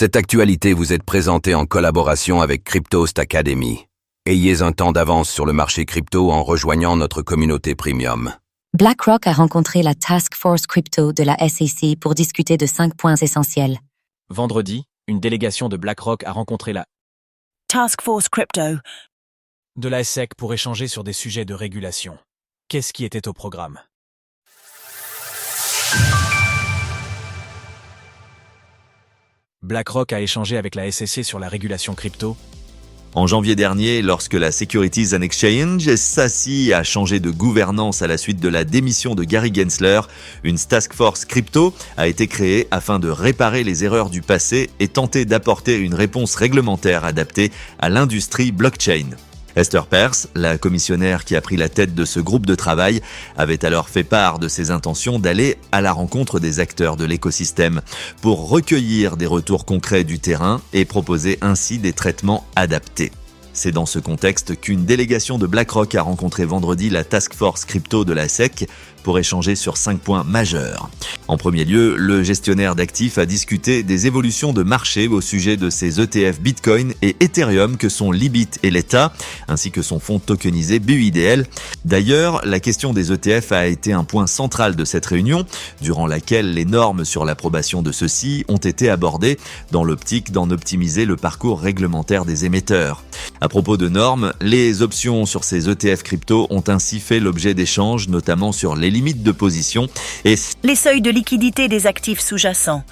Cette actualité vous est présentée en collaboration avec Cryptost Academy. Ayez un temps d'avance sur le marché crypto en rejoignant notre communauté premium. BlackRock a rencontré la Task Force Crypto de la SEC pour discuter de 5 points essentiels. Vendredi, une délégation de BlackRock a rencontré la Task Force Crypto de la SEC pour échanger sur des sujets de régulation. Qu'est-ce qui était au programme? BlackRock a échangé avec la SEC sur la régulation crypto. En janvier dernier, lorsque la Securities and Exchange, SEC, a changé de gouvernance à la suite de la démission de Gary Gensler, une task force crypto a été créée afin de réparer les erreurs du passé et tenter d'apporter une réponse réglementaire adaptée à l'industrie blockchain. Esther Perse, la commissionnaire qui a pris la tête de ce groupe de travail, avait alors fait part de ses intentions d'aller à la rencontre des acteurs de l'écosystème pour recueillir des retours concrets du terrain et proposer ainsi des traitements adaptés. C'est dans ce contexte qu'une délégation de BlackRock a rencontré vendredi la Task Force Crypto de la SEC pour échanger sur 5 points majeurs. En premier lieu, le gestionnaire d'actifs a discuté des évolutions de marché au sujet de ses ETF Bitcoin et Ethereum que sont Libit et l'Eta, ainsi que son fonds tokenisé BUIDL. D'ailleurs, la question des ETF a été un point central de cette réunion, durant laquelle les normes sur l'approbation de ceux-ci ont été abordées dans l'optique d'en optimiser le parcours réglementaire des émetteurs. À propos de normes, les options sur ces ETF crypto ont ainsi fait l'objet d'échanges, notamment sur les limites de position et les seuils de liquidité des actifs sous-jacents.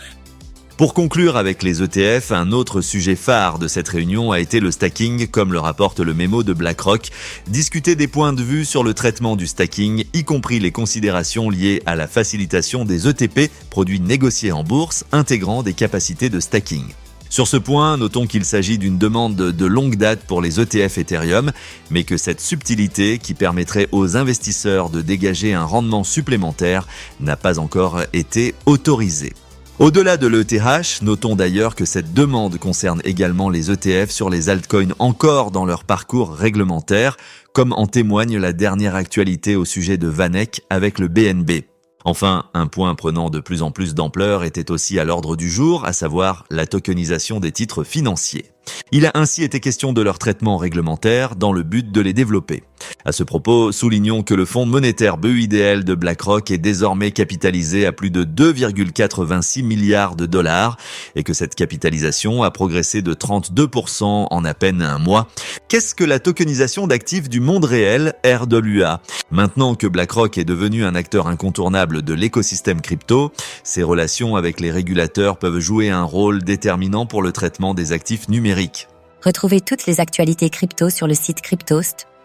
Pour conclure avec les ETF, un autre sujet phare de cette réunion a été le stacking, comme le rapporte le mémo de BlackRock. Discuter des points de vue sur le traitement du stacking, y compris les considérations liées à la facilitation des ETP, produits négociés en bourse, intégrant des capacités de stacking. Sur ce point, notons qu'il s'agit d'une demande de longue date pour les ETF Ethereum, mais que cette subtilité qui permettrait aux investisseurs de dégager un rendement supplémentaire n'a pas encore été autorisée. Au-delà de l'ETH, notons d'ailleurs que cette demande concerne également les ETF sur les altcoins encore dans leur parcours réglementaire, comme en témoigne la dernière actualité au sujet de VanEck avec le BNB. Enfin, un point prenant de plus en plus d'ampleur était aussi à l'ordre du jour, à savoir la tokenisation des titres financiers. Il a ainsi été question de leur traitement réglementaire dans le but de les développer. À ce propos, soulignons que le fonds monétaire BUIDL de BlackRock est désormais capitalisé à plus de 2,86 milliards de dollars et que cette capitalisation a progressé de 32% en à peine un mois. Qu'est-ce que la tokenisation d'actifs du monde réel, RWA? Maintenant que BlackRock est devenu un acteur incontournable de l'écosystème crypto, ses relations avec les régulateurs peuvent jouer un rôle déterminant pour le traitement des actifs numériques. Retrouvez toutes les actualités crypto sur le site cryptost.fr.